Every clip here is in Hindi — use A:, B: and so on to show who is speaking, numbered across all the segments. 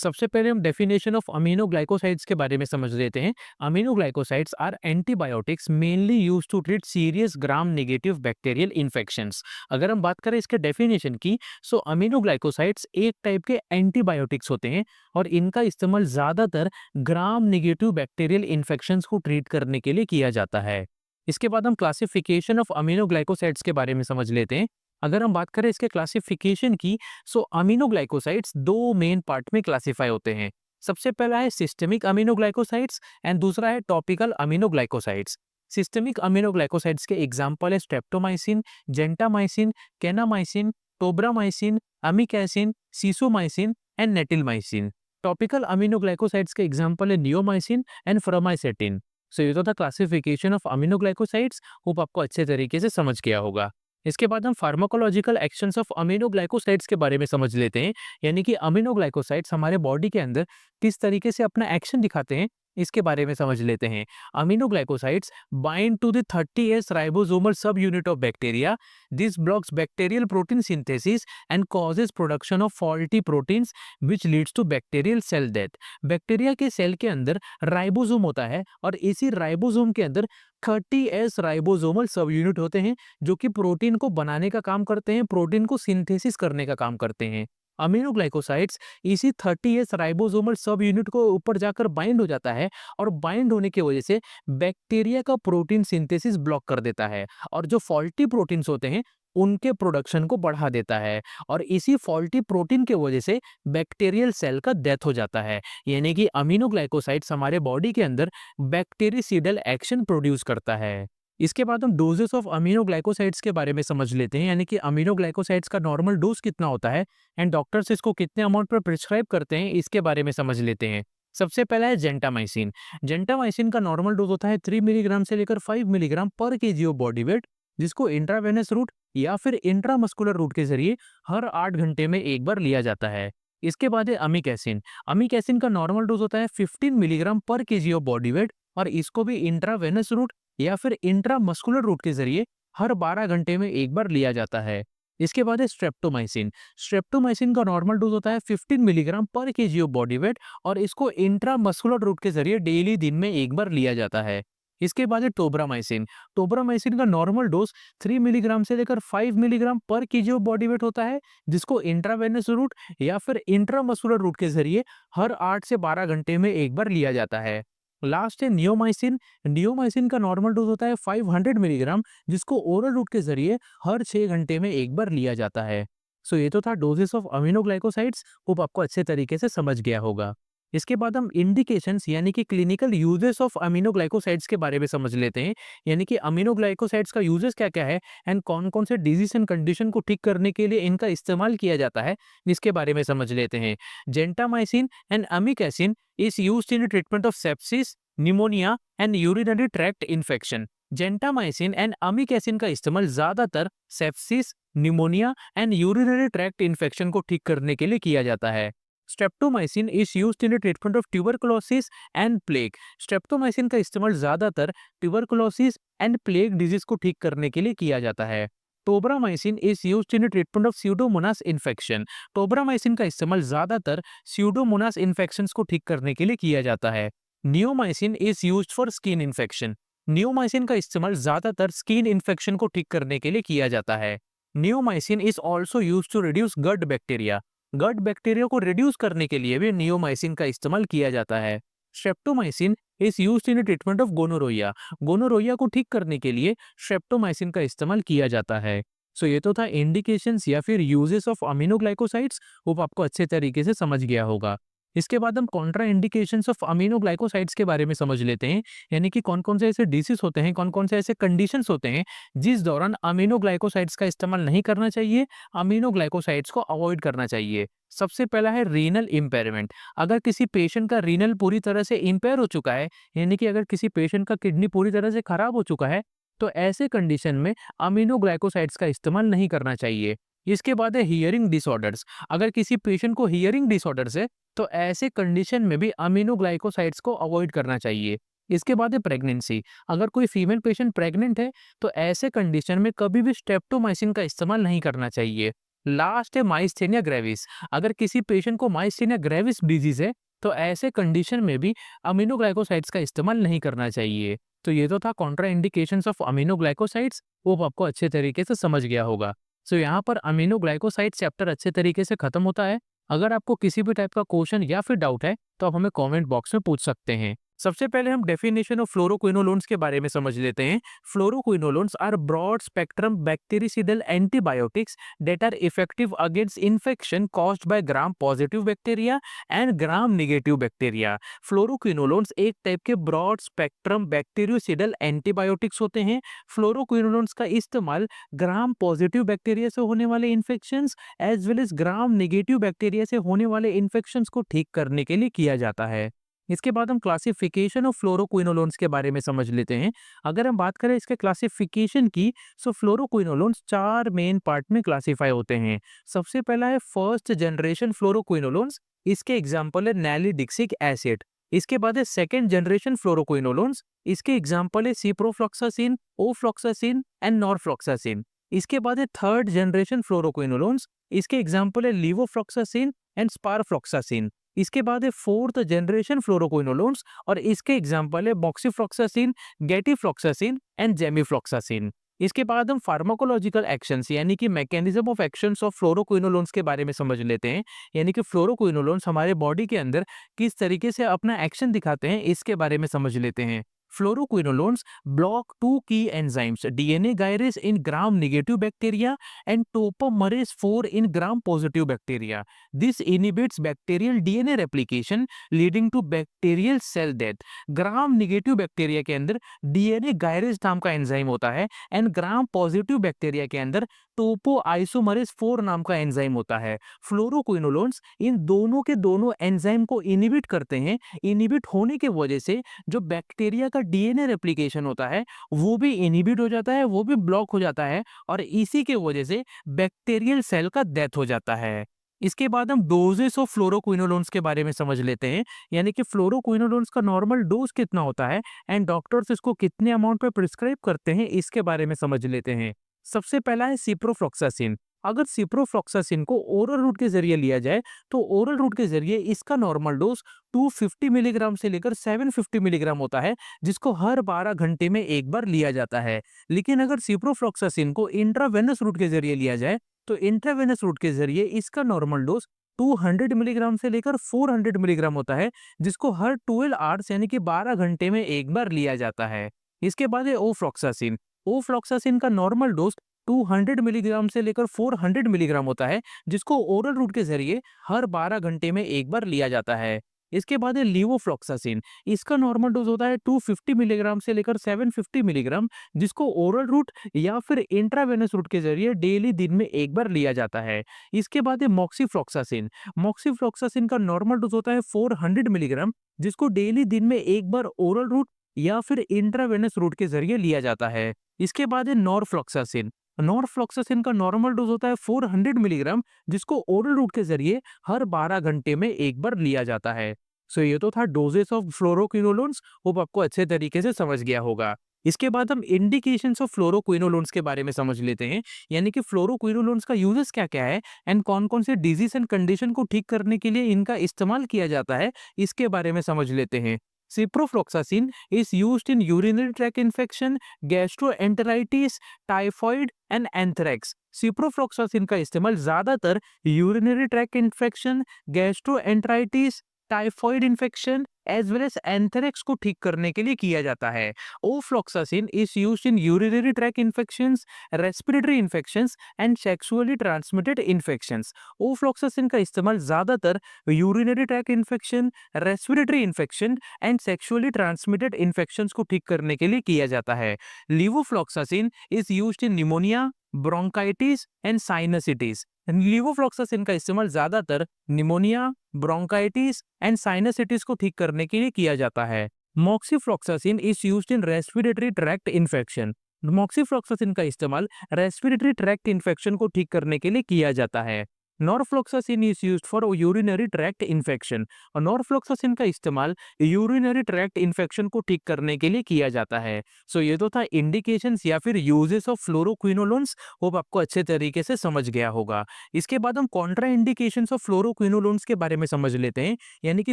A: सबसे पहले हम डेफिनेशन ऑफ अमीनोग्लाइकोसाइड्स के बारे में समझ लेते हैं। Aminoglycosides are antibiotics mainly use to treat serious gram negative bacterial infections. अगर हम बात करें इसके डेफिनेशन की, सो अमीनोग्लाइकोसाइड्स एक टाइप के एंटीबायोटिक्स होते हैं और इनका इस्तेमाल ज़्यादातर ग्राम नेगेटिव बैक्टीरियल इन्फेक्शंस को ट्रीट करने के लिए किया जाता है। इसके बाद हम क्लासिफिकेशन ऑफ अमीनोग्लाइकोसाइड्स के बारे में समझ लेते हैं। अगर हम बात करें इसके क्लासिफिकेशन की, सो अमीनोग्लाइकोसाइड्स दो मेन पार्ट में क्लासिफाई होते हैं। सबसे पहला है सिस्टेमिक अमीनोग्लाइकोसाइड्स एंड दूसरा है टॉपिकल अमीनोग्लाइकोसाइड्स। सिस्टेमिक अमीनोग्लाइकोसाइड्स के एग्जांपल है streptomycin, gentamicin, kanamycin, tobramycin, amikacin, sisomicin and netilmicin. Topical aminoglycosides के एग्जांपल है नियोमाइसिन एंड फ्रोमाइसेटिन। सो ये तो था क्लासिफिकेशन ऑफ अमीनोग्लाइकोसाइड्स। होप आपको अच्छे तरीके से समझ गया होगा। इसके बाद हम फार्माकोलॉजिकल एक्शंस ऑफ अमीनोग्लाइकोसाइड्स के बारे में समझ लेते हैं, यानी कि अमीनोग्लाइकोसाइड्स हमारे बॉडी के अंदर किस तरीके से अपना एक्शन दिखाते हैं, इसके बारे में समझ लेते हैं। Aminoglycosides bind to the 30S ribosomal subunit of bacteria. This blocks bacterial protein synthesis and causes production of faulty proteins which leads to bacterial cell death. Bacteria के सेल के अंदर राइबोसोम होता है और इसी राइबोसोम के अंदर 30S राइबोसोमल सब यूनिट होते हैं जो कि प्रोटीन को बनाने का काम करते हैं, प्रोटीन को सिंथेसिस करने का काम करते हैं। अमीनोग्लाइकोसाइड्स इसी 30S राइबोसोमल सब यूनिट को ऊपर जाकर बाइंड हो जाता है और बाइंड होने की वजह से बैक्टीरिया का प्रोटीन सिंथेसिस ब्लॉक कर देता है और जो फॉल्टी प्रोटीन्स होते हैं उनके प्रोडक्शन को बढ़ा देता है और इसी फॉल्टी प्रोटीन के वजह से बैक्टीरियल सेल का डेथ हो जाता है। यानी कि अमीनोग्लाइकोसाइड्स हमारे बॉडी के अंदर बैक्टीरिसीडल एक्शन प्रोड्यूस करता है। इसके बाद हम डोजेस ऑफ अमीनोग्लाइकोसाइड्स के बारे में समझ लेते हैं, यानी कि अमीनोग्लाइकोसाइड्स का नॉर्मल डोज कितना होता है एंड डॉक्टर्स इसको कितने अमाउंट पर प्रिस्क्राइब करते हैं, इसके बारे में समझ लेते हैं। सबसे पहला है जेंटामाइसिन। जेंटामाइसिन का नॉर्मल डोज होता है 3 मिलीग्राम से लेकर 5 मिलीग्राम पर केजी ऑफ बॉडी वेट, जिसको इंट्रावेनस रूट या फिर इंट्रामस्कुलर रूट के जरिए हर 8 घंटे में एक बार लिया जाता है। इसके बाद है अमीकैसिन। अमीकैसिन का नॉर्मल डोज होता है 15 मिलीग्राम पर केजी ऑफ बॉडी वेट और इसको भी इंट्रावेनस रूट या फिर इंट्रामस्कुलर रूट के जरिए हर 12 घंटे में एक बार लिया जाता है। इसके बाद है स्ट्रेप्टोमाइसिन। स्ट्रेप्टोमाइसिन का नॉर्मल डोज होता है 15 मिलीग्राम पर केजी ऑफ बॉडी वेट और इसको इंट्रामस्कुलर रूट के जरिए डेली दिन में एक बार लिया जाता है। इसके बाद है टोब्रामाइसिन। टोब्रामाइसिन का नॉर्मल डोज 3 मिलीग्राम से लेकर 5 मिलीग्राम पर केजी ऑफ बॉडी वेट होता है, जिसको इंट्रावेनस रूट या फिर इंट्रामस्कुलर रूट के जरिए हर 8 से 12 घंटे में एक बार लिया जाता है। लास्ट है नियोमाइसिन। नियोमाइसिन का नॉर्मल डोज होता है 500 मिलीग्राम, जिसको ओरल रूट के जरिए हर 6 घंटे में एक बार लिया जाता है। सो ये तो था डोजेस ऑफ अमीनोग्लाइकोसाइड्स। होप आपको अच्छे तरीके से समझ गया होगा। इसके बाद हम इंडिकेशंस यानी कि क्लिनिकल यूजेस ऑफ अमीनोग्लाइकोसाइड्स के बारे में समझ लेते हैं, यानी कि अमीनोग्लाइकोसाइड्स का यूजेस क्या-क्या है एंड कौन-कौन से डिजीज एंड कंडीशन को ठीक करने के लिए इनका इस्तेमाल किया जाता है, इसके बारे में समझ लेते हैं। Gentamicin and amikacin is used in the treatment of sepsis, pneumonia and urinary tract infection. Gentamicin and amikacin का इस्तेमाल ज्यादातर sepsis, pneumonia and urinary tract infection को ठीक करने के लिए किया जाता है। Streptomycin is used in the treatment of tuberculosis and plague. Streptomycin का इस्तेमाल ज्यादातर ट्यूबरकुलोसिस एंड प्लेग डिजीज को ठीक करने के लिए किया जाता है। Tobramycin is used in the treatment of Pseudomonas infection. Tobramycin का इस्तेमाल ज्यादातर स्यूडोमोनास इन्फेक्शंस को ठीक करने के लिए किया जाता है। Neomycin is used for skin infection. Neomycin का इस्तेमाल ज्यादातर स्किन इन्फेक्शन को ठीक करने के लिए किया जाता है। Neomycin is also used to reduce gut bacteria. Gut bacteria को रिड्यूस करने के लिए भी नियोमाइसिन का इस्तेमाल किया जाता है। Streptomycin is used in the treatment of gonorrhoea. Gonorrhoea को ठीक करने के लिए स्ट्रेप्टोमाइसिन का इस्तेमाल किया जाता है। सो ये तो था इंडिकेशंस या फिर यूजेस ऑफ अमीनोग्लाइकोसाइड्स। होप आपको अच्छे तरीके से समझ गया होगा। इसके बाद हम कॉन्ट्रा इंडिकेशंस ऑफ अमीनोग्लाइकोसाइड्स के बारे में समझ लेते हैं, यानी कि कौन कौन से ऐसे डिसीज होते हैं, कौन कौन से ऐसे कंडीशंस होते हैं जिस दौरान अमीनोग्लाइकोसाइड्स का इस्तेमाल नहीं करना चाहिए, अमीनोग्लाइकोसाइड्स को अवॉइड करना चाहिए। सबसे पहला है रीनल इम्पेयरमेंट। अगर किसी पेशेंट का रीनल पूरी तरह से इम्पेयर हो चुका है, यानी कि अगर किसी पेशेंट का किडनी पूरी तरह से खराब हो चुका है, तो ऐसे कंडीशन में अमीनोग्लाइकोसाइड्स का इस्तेमाल नहीं करना चाहिए। इसके बाद है हियरिंग डिसऑर्डर्स। अगर किसी पेशेंट को हियरिंग डिसऑर्डर्स है, तो ऐसे कंडीशन में भी अमीनोग्लाइकोसाइड्स को अवॉइड करना चाहिए। इसके बाद है प्रेगनेंसी। अगर कोई फीमेल पेशेंट प्रेग्नेंट है, तो ऐसे कंडीशन में कभी भी स्ट्रेप्टोमाइसिन का इस्तेमाल नहीं करना चाहिए। लास्ट है माइस्थेनिया ग्रेविस। अगर किसी पेशेंट को माइस्थेनिया ग्रेविस डिजीज है तो ऐसे कंडीशन में भी अमीनोग्लाइकोसाइड्स का इस्तेमाल नहीं करना चाहिए। तो ये तो था कॉन्ट्रा इंडिकेशंस ऑफ अमीनोग्लाइकोसाइड्स, वो आपको अच्छे तरीके से समझ गया होगा। सो यहाँ पर अमीनोग्लाइकोसाइड चैप्टर अच्छे तरीके से खत्म होता है। अगर आपको किसी भी टाइप का क्वेश्चन या फिर डाउट है तो आप हमें कमेंट बॉक्स में पूछ सकते हैं। सबसे पहले हम डेफिनेशन ऑफ फ्लोरोक्विनोलोन्स के बारे में समझ लेते हैं। Fluoroquinolones are broad spectrum bactericidal antibiotics that are effective against infection caused by gram positive bacteria and gram negative bacteria। Fluoroquinolones एक टाइप के ब्रॉड स्पेक्ट्रम बैक्टीरियोसिडल एंटीबायोटिक्स होते हैं। फ्लोरोक्विनोलोन्स का इस्तेमाल ग्राम पॉजिटिव बैक्टीरिया से होने वाले infections as well as gram negative bacteria से होने वाले इन्फेक्शंस को ठीक करने के लिए किया जाता है। इसके बाद हम क्लासिफिकेशन ऑफ फ्लोरोक्विनोलोन्स के बारे में समझ लेते हैं। अगर हम बात करें इसके क्लासिफिकेशन की, सो फ्लोरोक्विनोलोन्स 4 मेन पार्ट में क्लासिफाई होते हैं। सबसे पहला है फर्स्ट जनरेशन फ्लोरोक्विनोलोन्स, इसके एग्जांपल है नैलिडिक्सिक एसिड। इसके बाद है सेकंड जनरेशन फ्लोरोक्विनोलोन्स, इसके एग्जांपल है सिप्रोफ्लॉक्सासिन, ओफ्लॉक्सासिन एंड नॉरफ्लॉक्सासिन। इसके बाद है थर्ड जनरेशन फ्लोरोक्विनोलोन्स, इसके एग्जांपल है लीवोफ्लॉक्सासिन एंड स्पारफ्लॉक्सासिन। इसके बाद है फोर्थ जनरेशन फ्लोरोक्विनोलोन्स और इसके एग्जांपल है मॉक्सीफ्लॉक्सासिन, गेटिफ्लॉक्सासिन एंड जेमिफ्लॉक्सासिन। इसके बाद हम फार्माकोलॉजिकल एक्शंस यानी कि mechanism of actions of fluoroquinolones के बारे में समझ लेते हैं। यानी कि फ्लोरोक्विनोलोन्स हमारे बॉडी के अंदर किस तरीके से अपना एक्शन दिखाते हैं इसके बारे में समझ लेते हैं। Fluoroquinolones block two key enzymes, DNA gyrase in gram-negative bacteria and topomerase 4 in gram-positive bacteria. This inhibits bacterial DNA replication, leading to bacterial cell death. gram-negative bacteria के अंदर DNA gyrase नाम का एंजाइम होता है एंड gram-positive बैक्टीरिया के अंदर टोपोआइसोमरेज 4 नाम का एंजाइम होता है। फ्लोरोक्विनोलोन्स इन दोनों के दोनों एंजाइम को इनहिबिट करते हैं। इनहिबिट होने के वजह से जो बैक्टीरिया का डीएनए रेप्लिकेशन होता है वो भी इनहिबिट हो जाता है, वो भी ब्लॉक हो जाता है और इसी के वजह से बैक्टीरियल सेल का डेथ हो जाता है। इसके बाद हम डोजेस ऑफ फ्लोरोक्विनोलोन्स के बारे में समझ लेते हैं। यानी कि फ्लोरोक्विनोलोन्स का नॉर्मल डोज कितना होता है एंड डॉक्टर्स इसको कितने अमाउंट पे प्रिस्क्राइब करते हैं इसके बारे में समझ लेते हैं। सबसे पहला है सिप्रोफ्लॉक्सासिन। अगर सिप्रोफ्लॉक्सासिन को ओरल रूट के जरिए लिया जाए तो ओरल रूट के जरिए इसका नॉर्मल डोज 250 मिलीग्राम से लेकर 750 मिलीग्राम होता है, जिसको हर 12 घंटे में एक बार लिया जाता है। लेकिन अगर सिप्रोफ्लॉक्सासिन को इंट्रावेनस रूट के जरिए लिया जाए तो इंट्रावेनस रूट के जरिए इसका नॉर्मल डोज 200 मिलीग्राम से लेकर 400 मिलीग्राम होता है, जिसको हर 12 आवर्स यानी कि 12 घंटे में एक बार लिया जाता है। इसके बाद है ओफ्लॉक्सासिन। ओफ्लॉक्सासिन का नॉर्मल डोज 200 मिलीग्राम से लेकर 400 मिलीग्राम होता है, जिसको ओरल रूट के जरिए हर 12 घंटे में एक बार लिया जाता है। इसके बाद है लीवोफ्लॉक्सासिन। इसका नॉर्मल डोज होता है 250 मिलीग्राम से लेकर 750 मिलीग्राम, जिसको ओरल रूट या फिर इंट्रावेनस रूट के जरिए डेली दिन में एक बार लिया जाता है। इसके बाद है मॉक्सीफ्लॉक्सासिन। मॉक्सीफ्लॉक्सासिन का नॉर्मल डोज होता है 400 मिलीग्राम, जिसको डेली दिन में एक बार ओरल रूट या फिर इंट्रावेनस रूट के जरिए लिया जाता है। इसके बाद है नॉरफ्लॉक्सासिन। नॉरफ्लॉक्सासिन का नॉर्मल डोज होता है 400 मिलीग्राम, जिसको ओरल रूट के जरिए हर 12 घंटे में एक बार लिया जाता है। सो ये तो था डोजेस ऑफ फ्लोरोक्विनोलोन्स। होप आपको अच्छे तरीके से समझ गया होगा। इसके बाद हम इंडिकेशंस ऑफ फ्लोरोक्विनोलोन्स के बारे में समझ लेते हैं। यानी कि फ्लोरोक्विनोलोन्स का यूजेस क्या क्या है एंड कौन कौन से डिजीज एंड कंडीशन को ठीक करने के लिए इनका इस्तेमाल किया जाता है, इसके बारे में समझ लेते हैं। Ciprofloxacin is used in urinary tract infection, gastroenteritis, typhoid and anthrax. Ciprofloxacin का इस्तेमाल ज्यादातर urinary tract infection, gastroenteritis, typhoid infection as well as anthrax को ठीक करने के लिए किया जाता है। Ofloxacin is used in urinary tract infections, respiratory infections and sexually transmitted infections. Ofloxacin का इस्तेमाल ज्यादातर urinary tract infection, respiratory infection and sexually transmitted infections को ठीक करने के लिए किया जाता है। Levofloxacin is used in pneumonia, bronchitis and साइनसिटिस। Levofloxacin का इस्तेमाल ज्यादातर निमोनिया, ब्रोंकाइटिस एंड साइनसिटिस को ठीक करने के लिए किया जाता है। Moxifloxacin is used in respiratory tract infection. Moxifloxacin का इस्तेमाल रेस्पिरेटरी ट्रैक्ट इन्फेक्शन को ठीक करने के लिए किया जाता है। Norfloxacin is used for urinary tract infection. और नॉरफ्लोक्सासिन का इस्तेमाल यूरिनरी ट्रैक्ट इन्फेक्शन को ठीक करने के लिए किया जाता है। सो ये तो था इंडिकेशंस या फिर यूजेस ऑफ फ्लोरोक्विनोलोन्स। होप आपको अच्छे तरीके से समझ गया होगा। इसके बाद हम कॉन्ट्रा इंडिकेशंस ऑफ फ्लोरोक्विनोलोन्स के बारे में समझ लेते हैं, यानी कि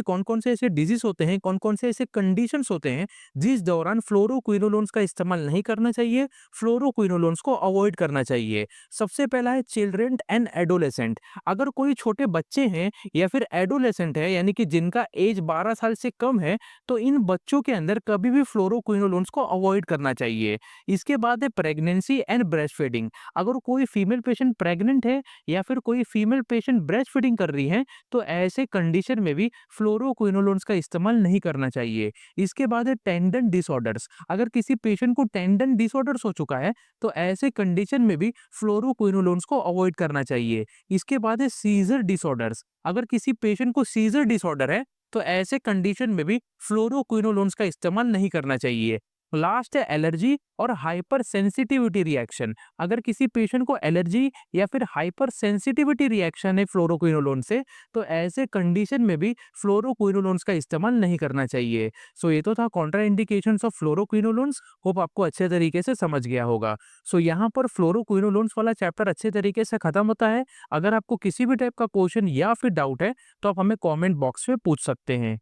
A: कौन कौन से ऐसे डिजीज होते हैं, कौन कौन से ऐसे कंडीशंस होते हैं जिस दौरान फ्लोरोक्विनोलोन्स का इस्तेमाल नहीं करना चाहिए, फ्लोरोक्विनोलोन्स को अवॉइड करना चाहिए। सबसे पहला है चिल्ड्रेन एंड एडोलेसेंट। अगर कोई छोटे बच्चे हैं या फिर एडोलेसेंट है, यानी कि जिनका एज 12 साल से कम है, तो इन बच्चों के अंदर कभी भी फ्लोरोक्विनोलोन्स को अवॉइड करना चाहिए। इसके बाद है प्रेगनेंसी एंड ब्रेस्ट फीडिंग। अगर कोई फीमेल पेशेंट प्रेग्नेंट है या फिर कोई फीमेल पेशेंट ब्रेस्ट फीडिंग कर रही है, तो ऐसे कंडीशन में भी फ्लोरोक्विनोलोन्स का इस्तेमाल नहीं करना चाहिए। इसके बाद है टेंडन डिसऑर्डर्स। अगर किसी पेशेंट को टेंडन डिसऑर्डर्स हो चुका है, तो ऐसे कंडीशन में भी फ्लोरोक्विनोलोन्स को अवॉइड करना चाहिए। इसके बाद है सीजर डिसऑर्डर्स। अगर किसी पेशेंट को सीजर डिसऑर्डर है, तो ऐसे कंडीशन में भी फ्लोरोक्विनोलोन्स का इस्तेमाल नहीं करना चाहिए। लास्ट है एलर्जी और हाइपर सेंसिटिविटी रिएक्शन। अगर किसी पेशेंट को एलर्जी या फिर हाइपर सेंसिटिविटी रिएक्शन है फ्लोरोक्विनोलोन से, तो ऐसे कंडीशन में भी फ्लोरोक्विनोलोन्स का इस्तेमाल नहीं करना चाहिए। सो ये तो था Contra indications of fluoroquinolones. Hope आपको अच्छे तरीके से समझ गया होगा। सो यहाँ पर फ्लोरोक्विनोलोन्स वाला चैप्टर अच्छे तरीके से खत्म होता है। अगर आपको किसी भी टाइप का क्वेश्चन या फिर डाउट है, तो आप हमें कॉमेंट बॉक्स में पूछ सकते हैं।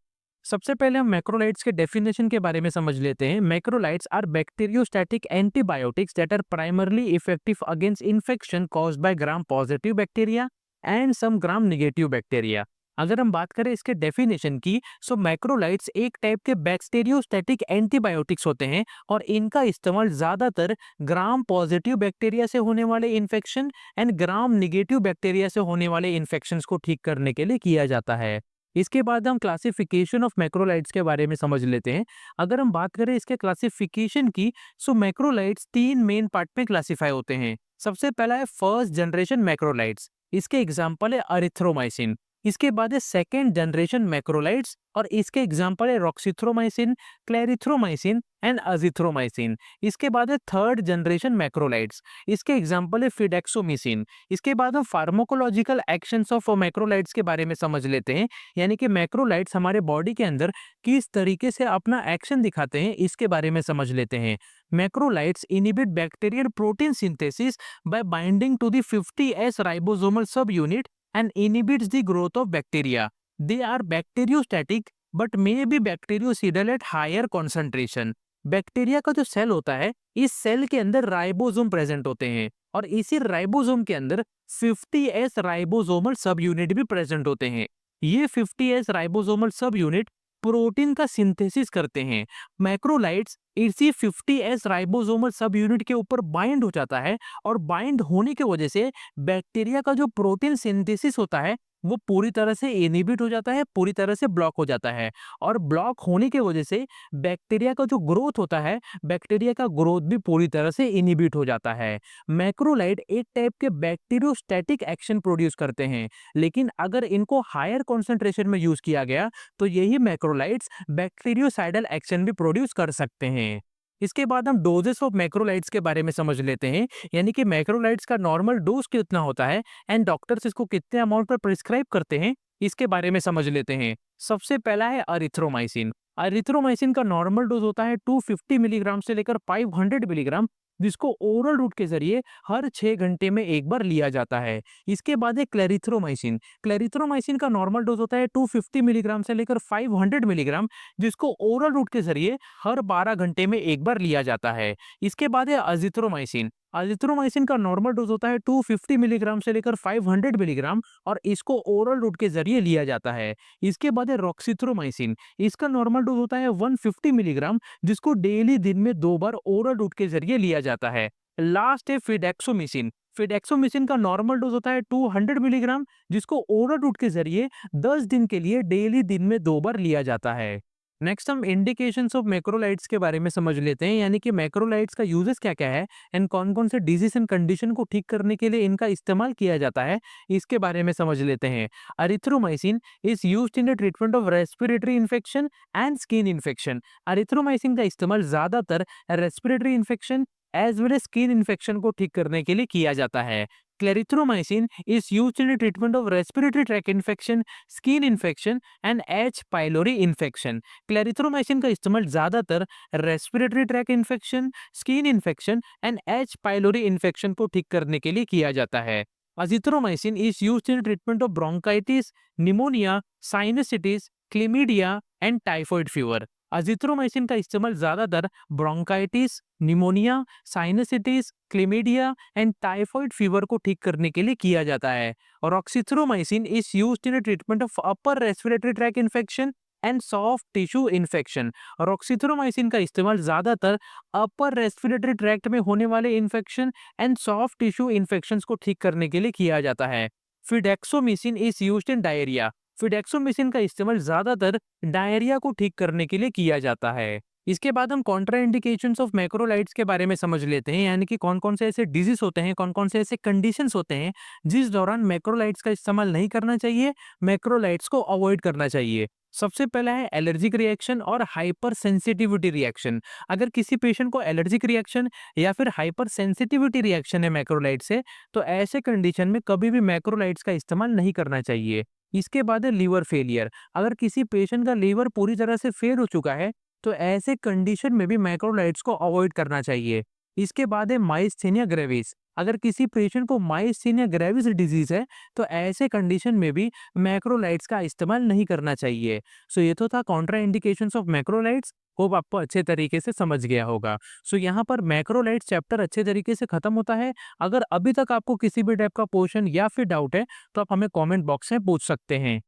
A: सबसे पहले हम मैक्रोलाइट्स के डेफिनेशन के बारे में समझ लेते हैं। Macrolides are bacteriostatic antibiotics that are primarily effective against infection caused by gram positive bacteria and some gram negative bacteria. अगर हम बात करें इसके डेफिनेशन की, सो मैक्रोलाइट्स एक टाइप के बैक्टीरियोस्टैटिक एंटीबायोटिक्स होते हैं और इनका इस्तेमाल ज्यादातर ग्राम पॉजिटिव बैक्टीरिया से होने वाले infection and gram negative bacteria से होने वाले इन्फेक्शंस को ठीक करने के लिए किया जाता है। इसके बाद हम क्लासिफिकेशन ऑफ मैक्रोलाइट्स के बारे में समझ लेते हैं। अगर हम बात करें इसके क्लासिफिकेशन की, सो मैक्रोलाइट्स तीन मेन पार्ट में क्लासिफाई होते हैं। सबसे पहला है फर्स्ट जनरेशन मैक्रोलाइट्स। इसके एग्जांपल है अरिथ्रोमाइसिन। इसके बाद है सेकेंड जनरेशन मैक्रोलाइट्स और इसके एग्जांपल है रॉक्सिथ्रोमाइसिन, क्लेरिथ्रोमाइसिन एंड अजिथ्रोमाइसिन। इसके बाद है थर्ड जनरेशन मैक्रोलाइट्स। इसके एग्जांपल है फिडेक्सोमिसिन। इसके बाद हम फार्माकोलॉजिकल एक्शंस ऑफ मैक्रोलाइट्स के बारे में समझ लेते हैं, यानी कि मैक्रोलाइट्स हमारे बॉडी के अंदर किस तरीके से अपना एक्शन दिखाते हैं, इसके बारे में समझ लेते हैं। Macrolides inhibit bacterial protein synthesis by binding to the 50S ribosomal subunit and inhibits the growth of bacteria. They are bacteriostatic but may be bactericidal at higher concentration. Bacteria का जो सेल होता है, इस सेल के अंदर राइबोसोम प्रेजेंट होते हैं और इसी राइबोसोम के अंदर 50S राइबोसोमल सब यूनिट भी प्रेजेंट होते हैं। ये 50S राइबोसोमल सब यूनिट प्रोटीन का सिंथेसिस करते हैं। मैक्रोलाइट्स इसी 50S राइबोसोमल सब यूनिट के ऊपर बाइंड हो जाता है और बाइंड होने की वजह से बैक्टीरिया का जो प्रोटीन सिंथेसिस होता है, वो पूरी तरह से इनहिबिट हो जाता है, पूरी तरह से ब्लॉक हो जाता है। और ब्लॉक होने की वजह से बैक्टीरिया का जो ग्रोथ होता है, बैक्टीरिया का ग्रोथ भी पूरी तरह से इनहिबिट हो जाता है। मैक्रोलाइट एक टाइप के बैक्टीरियोस्टैटिक एक्शन प्रोड्यूस करते हैं, लेकिन अगर इनको हायर कॉन्सेंट्रेशन में यूज किया गया, तो यही मैक्रोलाइट्स बैक्टीरियोसाइडल एक्शन भी प्रोड्यूस कर सकते हैं। इसके बाद हम डोजेस ऑफ मैक्रोलाइट्स के बारे में समझ लेते हैं, यानी कि मैक्रोलाइट्स का नॉर्मल डोज कितना होता है एंड डॉक्टर्स इसको कितने अमाउंट पर प्रिस्क्राइब करते हैं, इसके बारे में समझ लेते हैं। सबसे पहला है अरिथ्रोमाइसिन। अरिथ्रोमाइसिन का नॉर्मल डोज होता है 250 मिलीग्राम से लेकर 500 मिलीग्राम, जिसको ओरल रूट के जरिए हर 6 घंटे में एक बार लिया जाता है। इसके बाद है क्लेरिथ्रोमाइसिन। क्लेरिथ्रोमाइसिन का नॉर्मल डोज होता है 250 मिलीग्राम से लेकर 500 मिलीग्राम, जिसको ओरल रूट के जरिए हर 12 घंटे में एक बार लिया जाता है। इसके बाद है अजिथ्रोमाइसिन। अजिथ्रोमाइसिन का नॉर्मल डोज होता है 250 मिलीग्राम से लेकर 500 मिलीग्राम और इसको ओरल रूट के जरिए लिया जाता है। इसके बाद है रॉक्सिथ्रोमाइसिन। इसका नॉर्मल डोज होता है 150 मिलीग्राम, जिसको डेली दिन में 2 बार ओरल रूट के जरिए लिया जाता है। लास्ट है फिडेक्सोमिसिन। फिडेक्सोमिसिन का नॉर्मल डोज होता है 200 मिलीग्राम, जिसको ओरल रूट के जरिए 10 दिन के लिए डेली दिन में 2 बार लिया जाता है। नेक्स्ट हम इंडिकेशंस ऑफ मैक्रोलाइट्स के बारे में समझ लेते हैं, यानी कि मैक्रोलाइट्स का यूजेस क्या क्या है एंड कौन कौन से डिजीज एंड कंडीशन को ठीक करने के लिए इनका इस्तेमाल किया जाता है, इसके बारे में समझ लेते हैं। Erythromycin is used in the treatment of respiratory infection and skin infection. Erythromycin का इस्तेमाल ज्यादातर respiratory infection as well as skin infection को ठीक करने के लिए किया जाता है। Clarithromycin is used in the treatment of respiratory tract infection, skin infection and H pylori infection. Clarithromycin का इस्तेमाल ज्यादातर respiratory tract infection, skin infection and H pylori infection को ठीक करने के लिए किया जाता है। Azithromycin is used in treatment of bronchitis, pneumonia, sinusitis, chlamydia and typhoid fever. Azithromycin का इस्तेमाल ज्यादातर bronchitis, pneumonia, sinusitis, chlamydia and typhoid fever को ठीक करने के लिए किया जाता है। और roxithromycin is used in treatment of upper respiratory tract infection and soft tissue infection. और ऑक्सीथ्रोमाइसिन का इस्तेमाल ज्यादातर अपर रेस्पिरेटरी ट्रैक्ट में होने वाले infection and soft tissue infections को ठीक करने के लिए किया जाता है। फिडेक्सोमिसिन इज यूज्ड इन डायरिया। फिडेक्सोमिसिन का इस्तेमाल ज्यादातर डायरिया को ठीक करने के लिए किया जाता है। इसके बाद हम कॉन्ट्राइंडिकेशंस ऑफ मैक्रोलाइड्स के बारे में समझ लेते हैं, यानी कि कौन कौन से ऐसे डिजीज होते हैं, कौन कौन से ऐसे कंडीशंस होते हैं जिस दौरान मैक्रोलाइड्स का इस्तेमाल नहीं करना चाहिए, मैक्रोलाइड्स को अवॉइड करना चाहिए। सबसे पहला है एलर्जिक रिएक्शन और हाइपर सेंसिटिविटी रिएक्शन। अगर किसी पेशेंट को एलर्जिक रिएक्शन या फिर हाइपर सेंसिटिविटी रिएक्शन है मैक्रोलाइड से, तो ऐसे कंडीशन में कभी भी मैक्रोलाइड्स का इस्तेमाल नहीं करना चाहिए। इसके बाद है लीवर फेलियर। अगर किसी पेशेंट का लीवर पूरी तरह से फेल हो चुका है, तो ऐसे कंडीशन में भी मैक्रोलाइड्स को अवॉइड करना चाहिए। इसके बाद है माइस्थेनिया ग्रेविस। अगर किसी पेशेंट को माइस्थेनिया ग्रेविस डिजीज है, तो ऐसे कंडीशन में भी मैक्रोलाइड्स का इस्तेमाल नहीं करना चाहिए। सो ये तो था Contra indications of macrolides. Hope आपको अच्छे तरीके से समझ गया होगा। सो यहाँ पर मैक्रोलाइड्स चैप्टर अच्छे तरीके से खत्म होता है। अगर अभी तक आपको किसी भी टाइप का क्वेश्चन या फिर डाउट है, तो आप हमें कमेंट बॉक्स में पूछ सकते हैं।